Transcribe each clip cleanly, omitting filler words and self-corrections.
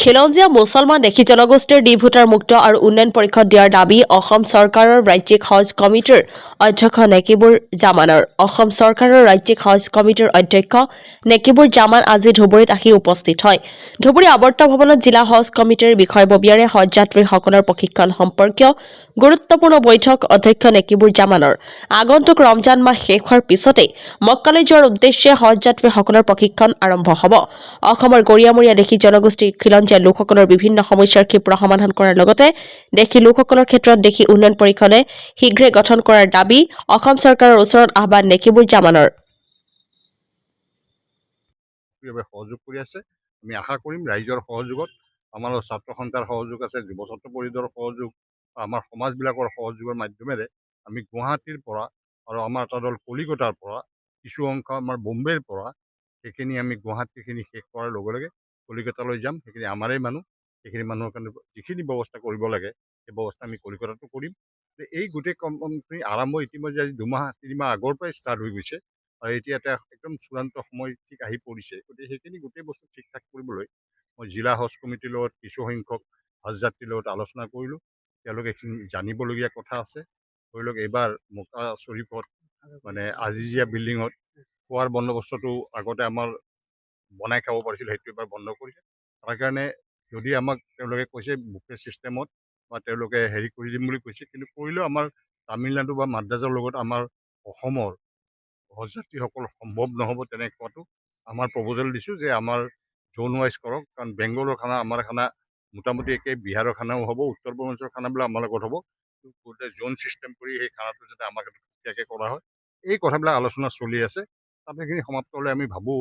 খিলঞ্জীয়া মুছলমান দেশী জনগোষ্ঠীৰ ভোটাৰ মুক্ত আৰু উন্নয়ন পৰীক্ষা দিয়াৰ দাবী অসম চৰকাৰৰ ৰাজ্যিক হজ কমিটিৰ অধ্যক্ষ নেকিবুৰ জামানৰ। অসম চৰকাৰৰ ৰাজ্যিক হজ কমিটিৰ অধ্যক্ষ নেকিবুৰ জামান আজি ধুবুৰীত আহি উপস্থিত হয়। ধুবুৰী আৱৰ্ত ভৱনত জিলা হজ কমিটিৰ বিষয়ববীয়াৰে হজযাত্ৰীসকলৰ প্ৰশিক্ষণ সম্পৰ্কীয় গুৰুত্বপূৰ্ণ বৈঠক অধ্যক্ষ নেকিবুৰ জামানৰ। আগন্তুক ৰমজান মাহ শেষ হোৱাৰ পিছতেই মক্কালৈ যোৱাৰ উদ্দেশ্যে হজযাত্ৰীসকলৰ প্ৰশিক্ষণ আৰম্ভ হ'ব। অসমৰ গৰিয়ামৰীয়া দেশী জনগোষ্ঠী খিলঞ্জীয়া লোকসকলৰ বিভিন্ন সমস্যাৰ ক্ষীপ্ৰ সমাধান কৰাৰ লগতে দেশী লোকসকলৰ ক্ষেত্ৰত দেশী উন্নয়ন পৰিষদে শীঘ্ৰে গঠন কৰাৰ দাবী অসম চৰকাৰৰ ওচৰত আহ্বান নেকিবুৰ জামানৰ। সহযোগ কৰি আছে। আমি আশা কৰিম ৰাইজৰ সহযোগত, আমাৰ ছাত্ৰ সন্থাৰ সহযোগ আছে, যুৱ ছাত্ৰ পৰিষদৰ সহযোগ, আমাৰ সমাজবিলাকৰ সহযোগৰ মাধ্যমেৰে আমি গুৱাহাটীৰ পৰা আৰু আমাৰ এটা দল কলিকতাৰ পৰা, কিছু অংশ আমাৰ বোম্বেৰ পৰা, সেইখিনি আমি গুৱাহাটীখিনি শেষ কৰাৰ লগে লগে কলিকতালৈ যাম। সেইখিনি আমাৰেই মানুহ, সেইখিনি মানুহৰ কাৰণে যিখিনি ব্যৱস্থা কৰিব লাগে সেই ব্যৱস্থা আমি কলিকতাতো কৰিম। এই গোটেই কামখিনি আৰম্ভ ইতিমধ্যে আজি 2-3 মাহ আগৰ পৰাই ষ্টাৰ্ট হৈ গৈছে আৰু এতিয়া এটা একদম চূড়ান্ত সময় ঠিক আহি পৰিছে। গতিকে সেইখিনি গোটেই বস্তু ঠিক ঠাক কৰিবলৈ মই জিলা হজ কমিটিৰ লগত কিছুসংখ্যক হজযাত্ৰীৰ লগত আলোচনা কৰিলোঁ। তেওঁলোকে এইখিনি জানিবলগীয়া কথা আছে। ধৰি লওক এইবাৰ মক্কা শ্বৰীফত মানে আজিজিয়া বিল্ডিঙত খোৱাৰ বন্দবস্তটো আগতে আমাৰ বনাই খাব পাৰিছিল, সেইটো এবাৰ বন্ধ কৰিছে। তাৰ কাৰণে যদি আমাক তেওঁলোকে কৈছে বুফে ছিষ্টেমত বা তেওঁলোকে হেৰি কৰি দিম বুলি কৈছে, কিন্তু কৰিলেও আমাৰ তামিলনাডু বা মাদ্ৰাজৰ লগত আমাৰ অসমৰ হজযাত্ৰীসকল সম্ভৱ নহ'ব তেনেকুৱাটো আমাৰ প্ৰপ'জেল দিছোঁ যে আমাৰ জ'ন ৱাইজ কৰক, কাৰণ বেংগলৰ খানা আমাৰ খানা মোটামুটি একে, বিহাৰৰ খানাও হ'ব, উত্তৰ পূৰ্বাঞ্চলৰ খানাবিলাক আমাৰ লগত হ'ব। গোটেই জ'ন ছিষ্টেম কৰি সেই খানাটো যাতে আমাক এতিয়াকৈ কৰা হয়, এই কথাবিলাক আলোচনা চলি আছে। তাত সেইখিনি সমাপ্ত হ'লে আমি ভাবোঁ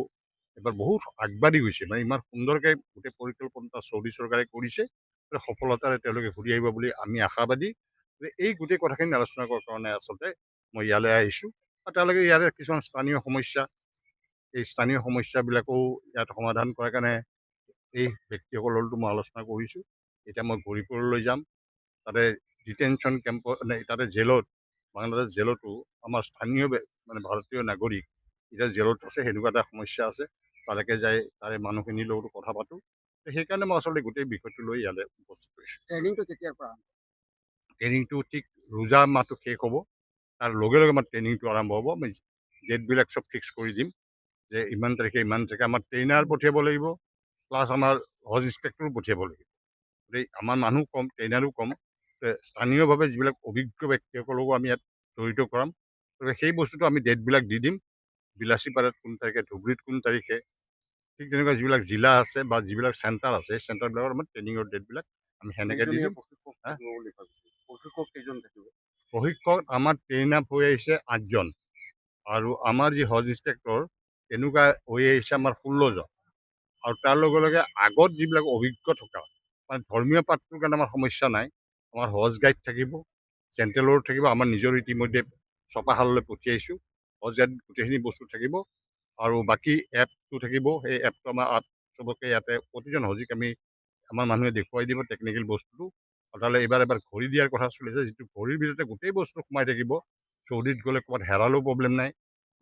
এবাৰ বহুত আগবাঢ়ি গৈছে, মানে ইমান সুন্দৰকৈ গোটেই পৰিকল্পনা চৌদি চৰকাৰে কৰিছে, সফলতাৰে তেওঁলোকে ঘূৰি আহিব বুলি আমি আশাবাদী। এই গোটেই কথাখিনি আলোচনা কৰাৰ কাৰণে আচলতে মই ইয়ালৈ আহিছোঁ। আৰু তেওঁলোকে ইয়াৰে কিছুমান স্থানীয় সমস্যা, এই স্থানীয় সমস্যাবিলাকো ইয়াত সমাধান কৰাৰ কাৰণে এই ব্যক্তিসকলৰ লগত মই আলোচনা কৰিছোঁ। এতিয়া মই গৌৰীপুৰলৈ যাম, তাতে ডিটেনশ্যন কেম্পৰ তাতে জেলত, বাংলাদেশ জেলতো আমাৰ স্থানীয় মানে ভাৰতীয় নাগৰিক এতিয়া জেলত আছে, সেনেকুৱা এটা সমস্যা আছে। তালৈকে যাই তাৰে মানুহখিনিৰ লগতো কথা পাতোঁ। সেইকাৰণে মই আচলতে গোটেই বিষয়টো লৈ ইয়ালৈ উপস্থিত হৈছোঁ। ট্ৰেইনিংটো কেতিয়াৰ পৰা? ট্ৰেইনিংটো ঠিক ৰোজা মাহটো শেষ হ'ব, তাৰ লগে লগে আমাৰ ট্ৰেইনিংটো আৰম্ভ হ'ব। আমি ডেটবিলাক চব ফিক্স কৰি দিম যে ইমান তাৰিখে আমাৰ ট্ৰেইনাৰ পঠিয়াব লাগিব, প্লাছ আমাৰ হজ ইনস্পেক্টৰো পঠিয়াব লাগিব। গতিকে আমাৰ মানুহ কম, ট্ৰেইনাৰো কম, স্থানীয়ভাৱে যিবিলাক অভিজ্ঞ ব্যক্তিসকলকো আমি ইয়াত জড়িত কৰাম। গতিকে সেই বস্তুটো আমি ডেটবিলাক দি দিম, বিলাচীপাৰাত কোন তাৰিখে, ধুবুৰীত কোন তাৰিখে, ঠিক তেনেকুৱা যিবিলাক জিলা আছে বা যিবিলাক চেণ্টাৰ আছে, সেই চেণ্টাৰবিলাকৰ আমাৰ ট্ৰেইনিঙৰ ডেটবিলাক আমি সেনেকৈ দি দিম। প্ৰশিক্ষক কেইজন থাকিব? প্ৰশিক্ষক আমাৰ ট্ৰেইন আপ হৈ আহিছে 8জন, আৰু আমাৰ যি হজ ইনস্পেক্টৰ তেনেকুৱা হৈ আহিছে আমাৰ 16জন। আৰু তাৰ লগে লগে আগত যিবিলাক অভিজ্ঞ থকা, মানে ধৰ্মীয় পাঠটোৰ কাৰণে আমাৰ সমস্যা নাই। আমাৰ হজ গাইড থাকিব, চেণ্ট্ৰেলৰ থাকিব, আমাৰ নিজৰ ইতিমধ্যে ছপাশাললৈ পঠিয়াইছোঁ। হজ গাইড গোটেইখিনি বস্তু থাকিব, আৰু বাকী এপটো থাকিব। সেই এপটো আমাৰ চবকে ইয়াতে প্ৰতিজন হজিক আমি আমাৰ মানুহে দেখুৱাই দিব টেকনিকেল বস্তুটো। তালৈ এবাৰ ঘড়ী দিয়াৰ কথা চলিছে, যিটো ঘড়ীৰ ভিতৰতে গোটেই বস্তু সোমাই থাকিব। চৌদিত গ'লে ক'ৰবাত হেৰালেও প্ৰব্লেম নাই,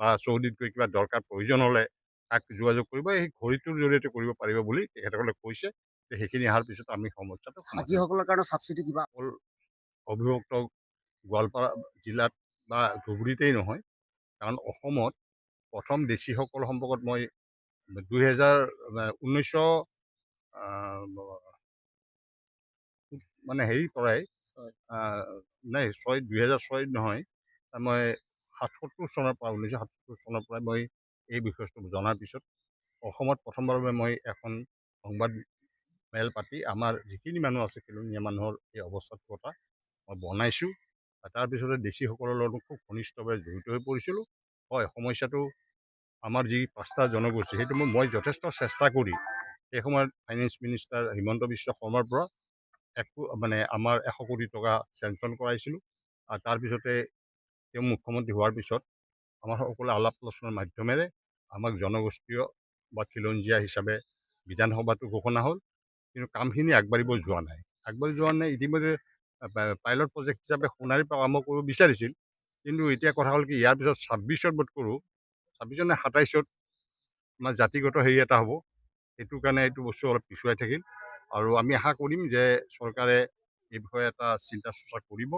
বা চৌদিত গৈ কিবা দৰকাৰ প্ৰয়োজন হ'লে কাক যোগাযোগ কৰিব, এই ঘড়ীটোৰ জৰিয়তে কৰিব পাৰিব বুলি তেখেতসকলে কৈছে। সেইখিনি অহাৰ পিছত আমি সমস্যাটো হাজীসকলৰ কাৰণে ছাবচিডি কিবা? অবিভক্ত গোৱালপাৰা জিলাত বা ধুবুৰীতেই নহয়, কাৰণ অসমত প্ৰথম দেশীসকল সম্পৰ্কত মই 1900 মানে হেৰিৰ পৰাই নাই 2006 নহয়, মই 77 চনৰ পৰা 1977 চনৰ পৰাই মই এই বিষয়টো জনাৰ পিছত অসমত প্ৰথমবাৰৰ বাবে মই এখন সংবাদ মেল পাতি আমাৰ যিখিনি মানুহ আছে খিলঞ্জীয়া মানুহৰ এই অৱস্থাৰ কথা মই বনাইছোঁ। তাৰপিছতে দেশীসকলৰ লগত খুব ঘনিষ্ঠভাৱে জড়িত হৈ পৰিছিলোঁ। হয়, সমস্যাটো আমাৰ যি 5টা জনগোষ্ঠী, সেইটো মই যথেষ্ট চেষ্টা কৰি সেই সময়ত ফাইনেন্স মিনিষ্টাৰ হিমন্ত বিশ্ব শৰ্মাৰ পৰা মানে আমাৰ 100 কোটি টকা চেংচন কৰাইছিলোঁ। আৰু তাৰপিছতে তেওঁ মুখ্যমন্ত্ৰী হোৱাৰ পিছত আমাৰ সকলো আলাপ আলোচনাৰ মাধ্যমেৰে আমাক জনগোষ্ঠীয় বা খিলঞ্জীয়া হিচাপে বিধানসভাটো ঘোষণা হ'ল, কিন্তু কামখিনি আগবাঢ়িব যোৱা নাই। ইতিমধ্যে পাইলট প্ৰজেক্ট হিচাপে সোণাৰীৰ পৰা আৰম্ভ কৰিব বিচাৰিছিল, কিন্তু এতিয়া কথা হ'ল কি, ইয়াৰ পিছত 26ত বোধ কৰোঁ, 26 নে 27ত আমাৰ জাতিগত হেৰি এটা হ'ব, সেইটো কাৰণে এইটো বস্তু অলপ পিছুৱাই থাকিল। আৰু আমি আশা কৰিম যে চৰকাৰে এই বিষয়ে এটা চিন্তা চৰ্চা কৰিব।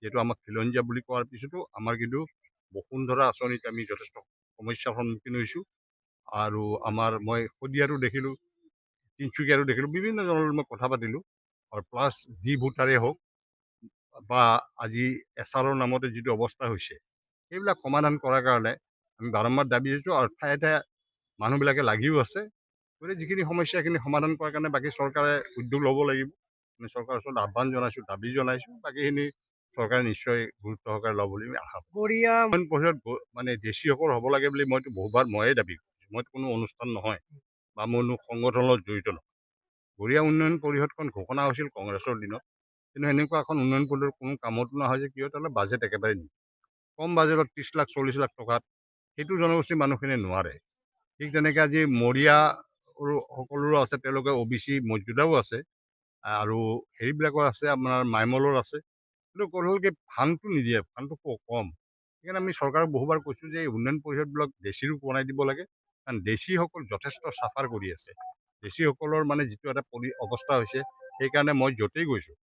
যিহেতু আমাক খিলঞ্জীয়া বুলি কোৱাৰ পিছতো আমাৰ কিন্তু বসুন্ধৰা আঁচনিত আমি যথেষ্ট সমস্যাৰ সন্মুখীন হৈছোঁ। আৰু মই শদিয়াতো দেখিলোঁ, তিনিচুকীয়াতো দেখিলোঁ, বিভিন্ন জনৰ লগত মই কথা পাতিলোঁ। আৰু প্লাছ ডি ভোটাৰে হওক বা আজি এছাৰৰ নামতে যিটো অৱস্থা হৈছে, সেইবিলাক সমাধান কৰাৰ কাৰণে আমি বাৰম্বাৰ দাবী দিছোঁ আৰু ঠায়ে ঠায়ে মানুহবিলাকে লাগিও আছে। গতিকে যিখিনি সমস্যা সেইখিনি সমাধান কৰাৰ কাৰণে বাকী চৰকাৰে উদ্যোগ ল'ব লাগিব। আমি চৰকাৰৰ ওচৰত আহ্বান জনাইছোঁ, দাবী জনাইছোঁ। বাকীখিনি চৰকাৰে নিশ্চয় গুৰুত্ব সহকাৰে ল'ব বুলি আশা কৰোঁ। উন্নয়ন পৰিষদ মানে দেশীসকল হ'ব লাগে বুলি মইতো বহুবাৰ ময়ে দাবী কৰিছোঁ। মই কোনো অনুষ্ঠান নহয় বা মই কোনো সংগঠনৰ লগত জড়িত নহয়। গড়িয়া উন্নয়ন পৰিষদখন ঘোষণা হৈছিল কংগ্ৰেছৰ দিনত, কিন্তু এনেকুৱা এখন উন্নয়ন পৰিষদৰ কোনো কামতো নহয় যে কিয় তালৈ বাজেট একেবাৰে নিদিয়ে। কম বাজেটত 30 লাখ 40 লাখ টকাত সেইটো জনগোষ্ঠীৰ মানুহখিনিয়ে নোৱাৰে। ঠিক তেনেকৈ আজি মৰিয়া সকলোৰো আছে, তেওঁলোকে OBC মৰ্যাদাও আছে আৰু হেৰিবিলাকৰ আছে, আপোনাৰ মাইমলৰ আছে, কিন্তু তেওঁলোকে ফাণ্ডটো নিদিয়ে, ফাণ্ডটো কম। সেইকাৰণে আমি চৰকাৰক বহুবাৰ কৈছোঁ যে এই উন্নয়ন পৰিষদবিলাক দেশী ৰূপ বনাই দিব লাগে, কাৰণ দেশীসকল যথেষ্ট চাফাৰ কৰি আছে। দেশীসকলৰ মানে যিটো এটা অৱস্থা হৈছে, সেইকাৰণে মই য'তেই গৈছোঁ,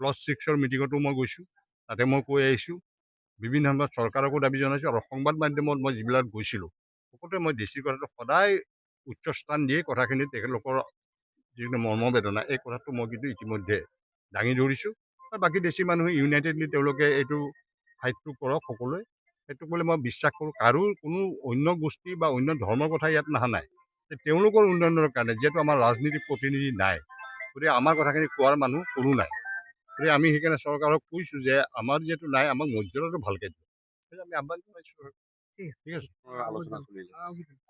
+6 মিটিঙতো মই গৈছোঁ, তাতে মই কৈ আহিছোঁ, বিভিন্ন সময়ত চৰকাৰকো দাবী জনাইছোঁ আৰু সংবাদ মাধ্যমত মই যিবিলাক গৈছিলোঁ সকলোতে মই দেশী কথাটো সদায় উচ্চ স্থান দিয়ে কথাখিনি তেখেতলোকৰ যিটো মৰ্মবেদনা, এই কথাটো মই কিন্তু ইতিমধ্যে দাঙি ধৰিছোঁ। আৰু বাকী দেশী মানুহে ইউনাইটেডলি তেওঁলোকে এইটো ফাইটটো কৰক সকলোৱে। সেইটো বুলি মই বিশ্বাস কৰোঁ। কাৰো কোনো অন্য গোষ্ঠী বা অন্য ধৰ্মৰ কথা ইয়াত নাহা নাই। তেওঁলোকৰ উন্নয়নৰ কাৰণে, যিহেতু আমাৰ ৰাজনীতিক প্ৰতিনিধি নাই, গতিকে আমাৰ কথাখিনি কোৱাৰ মানুহ কোনো নাই। গতিকে আমি সেইকাৰণে চৰকাৰক কৈছোঁ যে আমাৰ যিহেতু নাই, আমাক মৰ্যাদাটো ভালকৈ দিয়ে। আমি আহ্বান জনাইছোঁ। ঠিক আছে। আলোচনা চলিলে।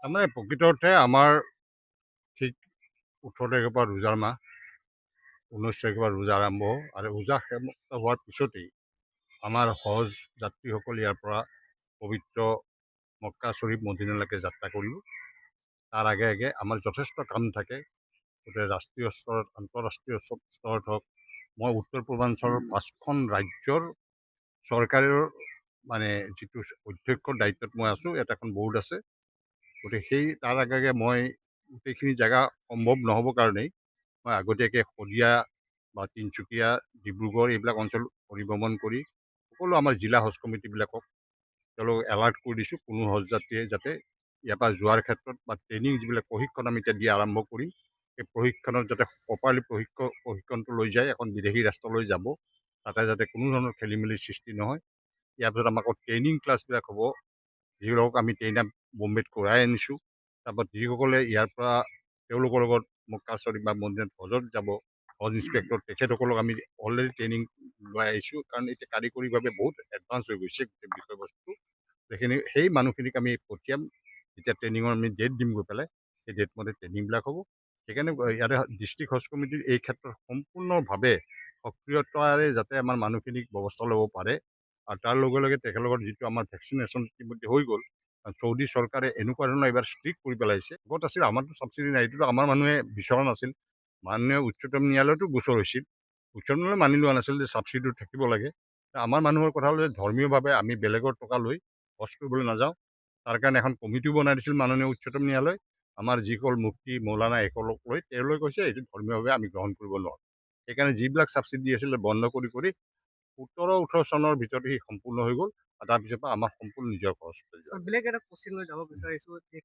তাৰমানে প্ৰকৃত অৰ্থে আমাৰ ঠিক 18 তাৰিখৰ পৰা ৰোজাৰ মাহ, 19 তাৰিখৰ পৰা ৰোজা আৰম্ভ হ'ব আৰু ৰোজা সমাপ্ত হোৱাৰ পিছতেই আমাৰ হজ যাত্ৰীসকল ইয়াৰ পৰা পবিত্ৰ মক্কা শ্বৰীফ মদিনালৈকে যাত্ৰা কৰিব। তাৰ আগে আগে আমাৰ যথেষ্ট কাম থাকে, গতিকে ৰাষ্ট্ৰীয় স্তৰত, আন্তঃৰাষ্ট্ৰীয় স্তৰত হওক, মই উত্তৰ পূৰ্বাঞ্চলৰ 5খন ৰাজ্যৰ চৰকাৰৰ মানে যিটো অধ্যক্ষৰ দায়িত্বত মই আছোঁ, ইয়াত এখন বৰ্ড আছে। গতিকে তাৰ আগে আগে মই গোটেইখিনি জেগা সম্ভৱ নহ'ব কাৰণেই মই আগতীয়াকৈ শদিয়া বা তিনিচুকীয়া, ডিব্ৰুগড় এইবিলাক অঞ্চল পৰিভ্ৰমণ কৰি সকলো আমাৰ জিলা হজ কমিটিবিলাকক তেওঁলোকক এলাৰ্ট কৰি দিছোঁ, কোনো হজ যাত্ৰীয়ে যাতে ইয়াৰ পৰা যোৱাৰ ক্ষেত্ৰত বা ট্ৰেইনিং যিবিলাক প্ৰশিক্ষণ আমি এতিয়া দিয়া আৰম্ভ কৰিম, এই প্ৰশিক্ষণত যাতে প্ৰপাৰলি প্ৰশিক্ষণটো লৈ যায়, এখন বিদেশী ৰাষ্ট্ৰলৈ যাব, তাতে যাতে কোনো ধৰণৰ খেলি মেলিৰ সৃষ্টি নহয়। ইয়াৰ পিছত আমাক ট্ৰেইনিং ক্লাছবিলাক হ'ব, যিবিলাকক আমি ট্ৰেইনাৰ বম্বেত কৰাই আনিছোঁ। তাৰপৰা যিসকলে ইয়াৰ পৰা তেওঁলোকৰ লগত মক্কা শ্বৰীফ বা মদিনাত হজত যাব, হজ ইনস্পেক্টৰ, তেখেতসকলক আমি অলৰেডি ট্ৰেইনিং লৈ আহিছোঁ, কাৰণ এতিয়া কাৰিকৰীভাৱে বহুত এডভান্স হৈ গৈছে গোটেই বিষয়বস্তু। সেই মানুহখিনিক আমি পঠিয়াম, যেতিয়া ট্ৰেইনিঙৰ আমি ডেট দিম গৈ পেলাই, সেই ডেট মতে ট্ৰেইনিংবিলাক হ'ব। সেইকাৰণে ইয়াতে ডিষ্ট্ৰিক্ট হজ কমিটিৰ এই ক্ষেত্ৰত সম্পূৰ্ণভাৱে সক্ৰিয়তাৰে যাতে আমাৰ মানুহখিনিক ব্যৱস্থা ল'ব পাৰে। আৰু তাৰ লগে লগে তেখেতলোকৰ যিটো আমাৰ ভেকচিনেশ্যন ইতিমধ্যে হৈ গ'ল, চৌদি চৰকাৰে এনেকুৱা ধৰণৰ এইবাৰ ষ্ট্ৰিক্ট কৰি পেলাইছে। আগত আছিল আমাৰতো ছাবচিডি নাই, এইটোতো আমাৰ মানুহে বিচৰা নাছিল। মাননীয় উচ্চতম ন্যায়ালয়তো গোচৰ হৈছিল, উচ্চতম ন্যায়ালয়ে মানি লোৱা নাছিল যে ছাবচিডিটো থাকিব লাগে। আমাৰ মানুহৰ কথা হ'ল যে ধৰ্মীয়ভাৱে আমি বেলেগৰ টকা লৈ হজ কৰিবলৈ নাযাওঁ। তাৰ কাৰণে এখন কমিটিও বনাই দিছিল মাননীয় উচ্চতম ন্যায়ালয়, আমাৰ যিসকল মুফতি মৌলানা এসকলক লৈ, তেওঁলোকে কৈছে এইটো ধৰ্মীয়ভাৱে আমি গ্ৰহণ কৰিব নোৱাৰোঁ। সেইকাৰণে যিবিলাক ছাবচিডি আছিলে বন্ধ কৰি 17-18 চনৰ ভিতৰতে সি সম্পূৰ্ণ হৈ গ'ল, আৰু তাৰপিছৰ পৰা আমাৰ সম্পূৰ্ণ নিজৰ খৰচ। বেলেগ এটা কোৱেশ্চন লৈ যাব বিচাৰিছোঁ যে